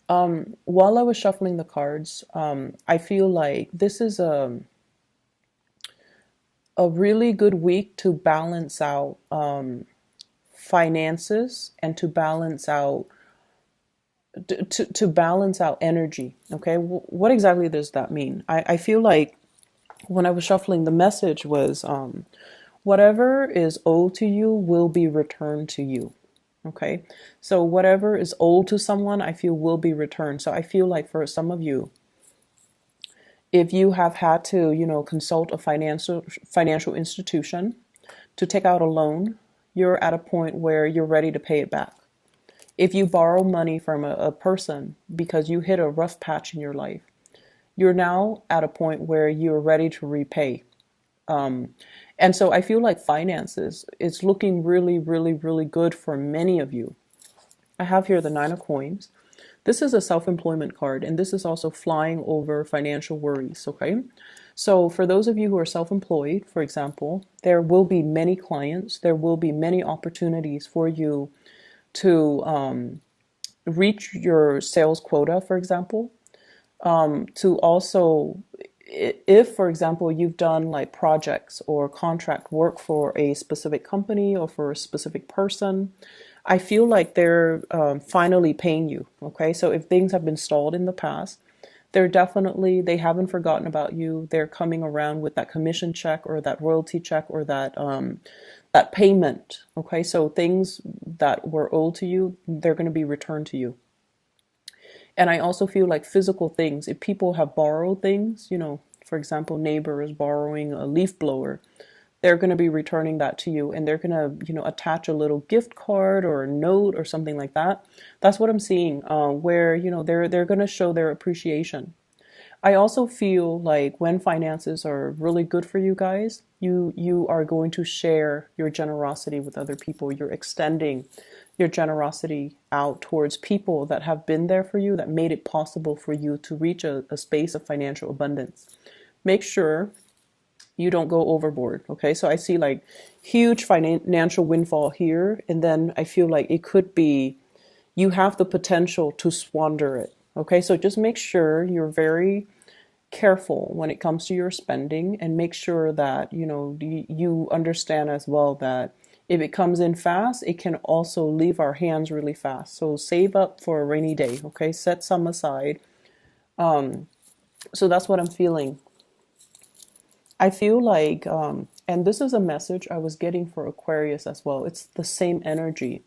While I was shuffling the cards, I feel like this is a really good week to balance out finances and to balance out to balance out energy. Okay, what exactly does that mean? I feel like when I was shuffling, the message was whatever is owed to you will be returned to you. Okay, so whatever is owed to someone, I feel will be returned. So I feel like for some of you, if you have had to, consult a financial institution to take out a loan, you're at a point where you're ready to pay it back. If you borrow money from a person because you hit a rough patch in your life, you're now at a point where you're ready to repay. And so I feel like finances is looking really, really, really good for many of you. I have here the Nine of Coins. This is a self-employment card, and this is also flying over financial worries, okay? So for those of you who are self-employed, for example, there will be many clients, there will be many opportunities for you to reach your sales quota, for example, to also, if, for example, you've done like projects or contract work for a specific company or for a specific person, I feel like they're finally paying you. Okay, so if things have been stalled in the past, they haven't forgotten about you. They're coming around with that commission check or that royalty check or that payment. Okay, so things that were owed to you, they're going to be returned to you. And I also feel like physical things, if people have borrowed things, for example, neighbor is borrowing a leaf blower, they're going to be returning that to you, and they're going to, attach a little gift card or a note or something like that. That's what I'm seeing, where, they're going to show their appreciation. I also feel like when finances are really good for you guys, you are going to share your generosity with other people. You're extending your generosity out towards people that have been there for you, that made it possible for you to reach a space of financial abundance. Make sure you don't go overboard. Okay, so I see like huge financial windfall here, and then I feel like it could be you have the potential to squander it. Okay, so just make sure you're very careful when it comes to your spending, and make sure that you understand as well that if it comes in fast, it can also leave our hands really fast. So save up for a rainy day. Okay, set some aside. So that's what I'm feeling. I feel like, and this is a message I was getting for Aquarius as well. It's the same energy.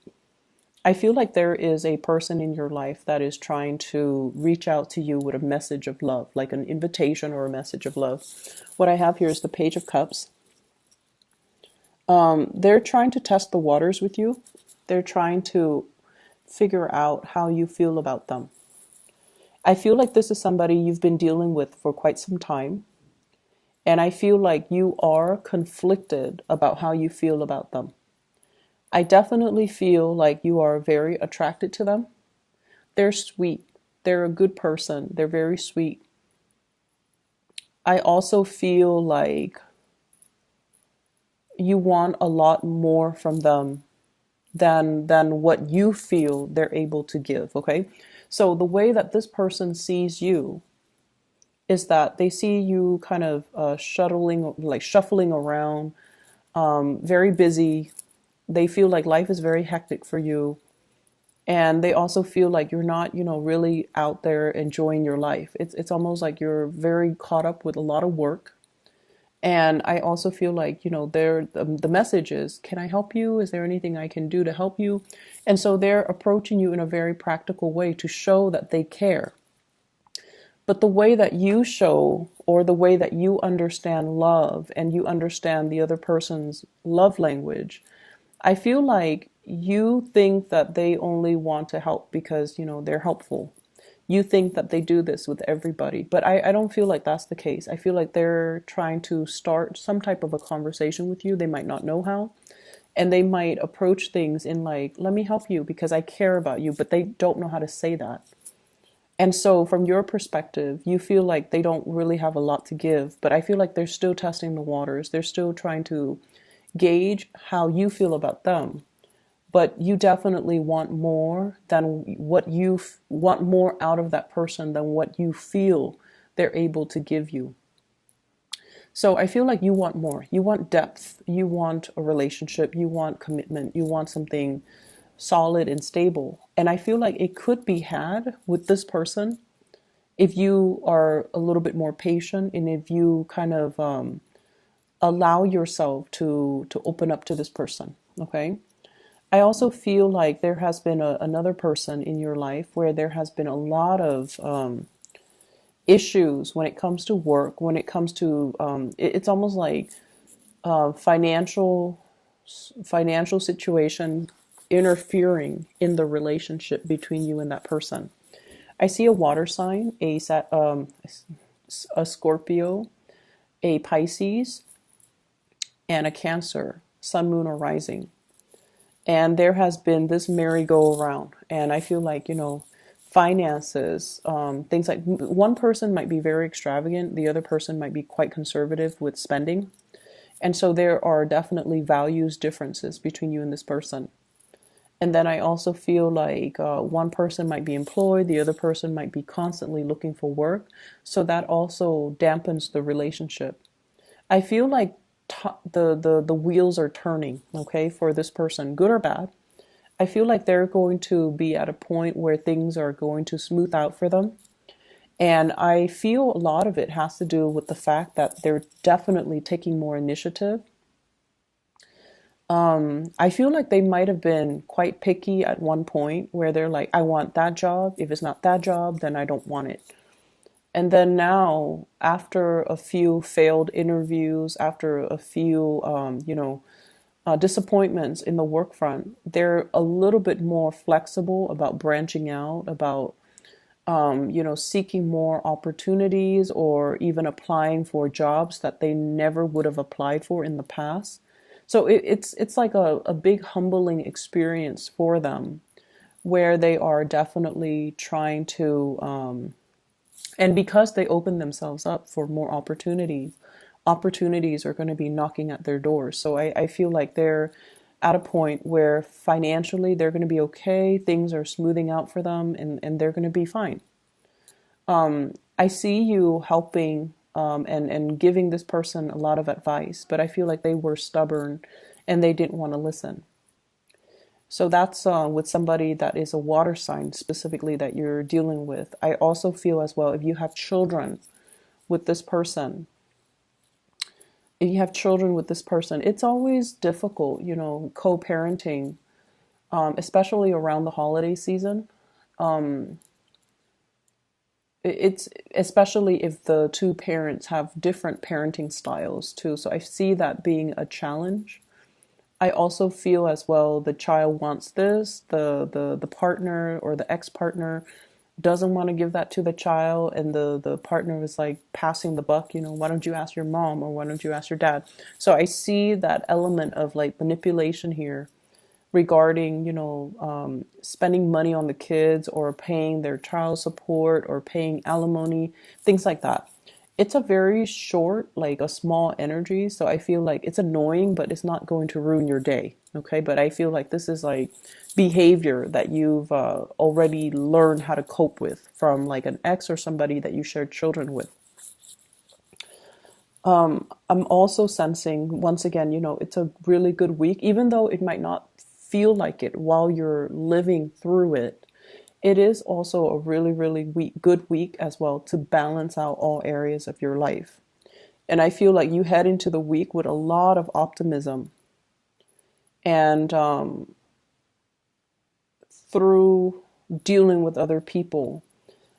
I feel like there is a person in your life that is trying to reach out to you with a message of love, like an invitation or a message of love. What I have here is the Page of Cups. They're trying to test the waters with you. They're trying to figure out how you feel about them. I feel like this is somebody you've been dealing with for quite some time. And I feel like you are conflicted about how you feel about them. I definitely feel like you are very attracted to them. They're sweet. They're a good person. They're very sweet. I also feel like you want a lot more from them than what you feel they're able to give, okay? So the way that this person sees you is that they see you kind of shuffling around, very busy. They feel like life is very hectic for you. And they also feel like you're not, really out there enjoying your life. It's almost like you're very caught up with a lot of work. And I also feel like, the message is, can I help you? Is there anything I can do to help you? And so they're approaching you in a very practical way to show that they care. But the way that you show, or the way that you understand love and you understand the other person's love language, I feel like you think that they only want to help because, they're helpful. You think that they do this with everybody, but I don't feel like that's the case. I feel like they're trying to start some type of a conversation with you. They might not know how, and they might approach things in like, let me help you because I care about you, but they don't know how to say that. And so from your perspective, you feel like they don't really have a lot to give, but I feel like they're still testing the waters. They're still trying to gauge how you feel about them. but you definitely want more than what want more out of that person than what you feel they're able to give you. So I feel like you want more. You want depth. You want a relationship. You want commitment. You want something solid and stable. And I feel like it could be had with this person if you are a little bit more patient and if you kind of allow yourself to open up to this person. Okay. I also feel like there has been another person in your life where there has been a lot of issues when it comes to work, when it comes to it's almost like financial situation interfering in the relationship between you and that person. I see a water sign, a Scorpio, a Pisces, and a Cancer, Sun, Moon, or Rising. And there has been this merry-go-round. And I feel like, finances, things like one person might be very extravagant, the other person might be quite conservative with spending. And so there are definitely values differences between you and this person. And then I also feel like one person might be employed, the other person might be constantly looking for work. So that also dampens the relationship. I feel like the wheels are turning, okay, for this person, good or bad. I feel like they're going to be at a point where things are going to smooth out for them. And I feel a lot of it has to do with the fact that they're definitely taking more initiative. I feel like they might have been quite picky at one point where they're like, I want that job. If it's not that job, then I don't want it. And then now, after a few failed interviews, after a few, disappointments in the work front, they're a little bit more flexible about branching out, about, seeking more opportunities or even applying for jobs that they never would have applied for in the past. So it's like a big humbling experience for them where they are definitely trying to, and because they open themselves up for more opportunities are going to be knocking at their doors. So I feel like they're at a point where financially they're going to be okay, things are smoothing out for them, and they're going to be fine. I see you helping and giving this person a lot of advice, but I feel like they were stubborn and they didn't want to listen. So that's with somebody that is a water sign specifically that you're dealing with. I also feel as well, if you have children with this person, it's always difficult, co-parenting, especially around the holiday season. Um, it's especially if the two parents have different parenting styles too. So I see that being a challenge. I also feel as well the child wants this, the partner or the ex-partner doesn't want to give that to the child, and the partner is like passing the buck, why don't you ask your mom or why don't you ask your dad? So I see that element of like manipulation here regarding, spending money on the kids or paying their child support or paying alimony, things like that. It's a very short, like a small energy. So I feel like it's annoying, but it's not going to ruin your day. Okay. But I feel like this is like behavior that you've already learned how to cope with from like an ex or somebody that you shared children with. I'm also sensing, once again, it's a really good week, even though it might not feel like it while you're living through it. It is also a really, really good week as well to balance out all areas of your life. And I feel like you head into the week with a lot of optimism. And through dealing with other people,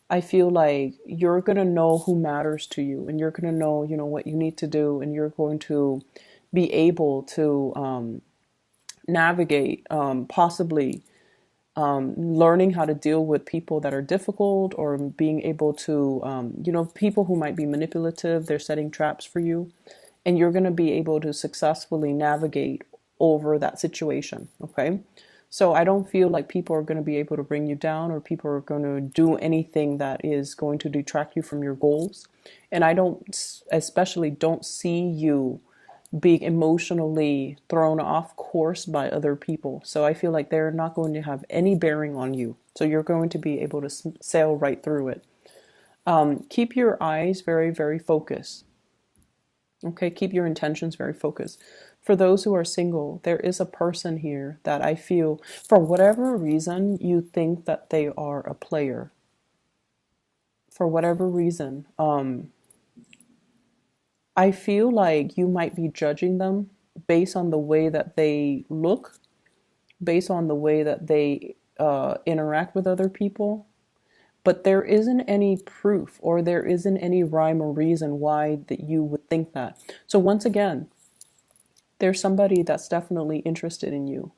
I feel like you're going to know who matters to you and you're going to know, what you need to do, and you're going to be able to navigate, possibly learning how to deal with people that are difficult, or being able to, people who might be manipulative, they're setting traps for you, and you're going to be able to successfully navigate over that situation. Okay. So I don't feel like people are going to be able to bring you down, or people are going to do anything that is going to detract you from your goals. And I don't, especially don't see you being emotionally thrown off course by other people. So I feel like they're not going to have any bearing on you. So you're going to be able to sail right through it. Keep your eyes very, very focused. Okay, keep your intentions very focused. For those who are single, there is a person here that I feel, for whatever reason, you think that they are a player. For whatever reason, I feel like you might be judging them based on the way that they look, based on the way that they interact with other people. But there isn't any proof or there isn't any rhyme or reason why that you would think that. So once again, there's somebody that's definitely interested in you.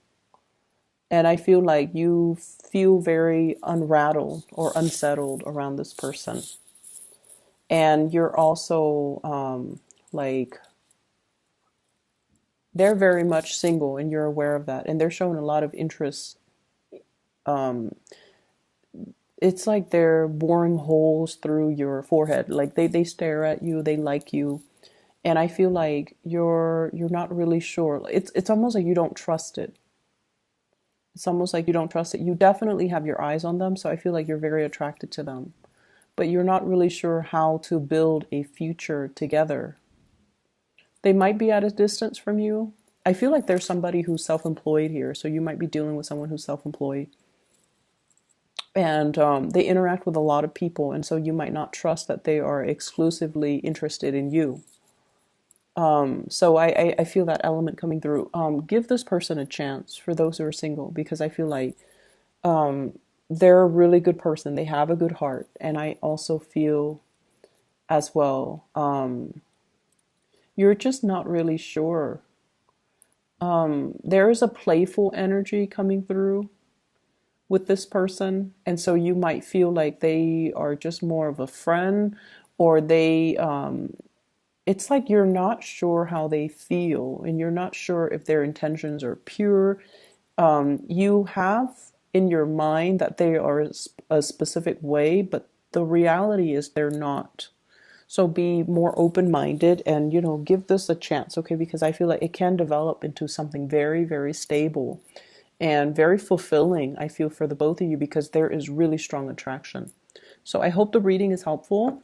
And I feel like you feel very unrattled or unsettled around this person. And you're also like, they're very much single and you're aware of that. And they're showing a lot of interest. It's like they're boring holes through your forehead. Like they stare at you, they like you. And I feel like you're not really sure. It's almost like you don't trust it. It's almost like you don't trust it. You definitely have your eyes on them, so I feel like you're very attracted to them. But you're not really sure how to build a future together. They might be at a distance from you. I feel like there's somebody who's self-employed here, so you might be dealing with someone who's self-employed. And they interact with a lot of people, and so you might not trust that they are exclusively interested in you. So I feel that element coming through. Give this person a chance for those who are single, because I feel like they're a really good person. They have a good heart. And I also feel as well, you're just not really sure. There is a playful energy coming through with this person. And so you might feel like they are just more of a friend, or it's like you're not sure how they feel and you're not sure if their intentions are pure. You have in your mind that they are a specific way, but the reality is they're not. So be more open-minded and, give this a chance, okay? Because I feel like it can develop into something very, very stable and very fulfilling, I feel, for the both of you, because there is really strong attraction. So I hope the reading is helpful.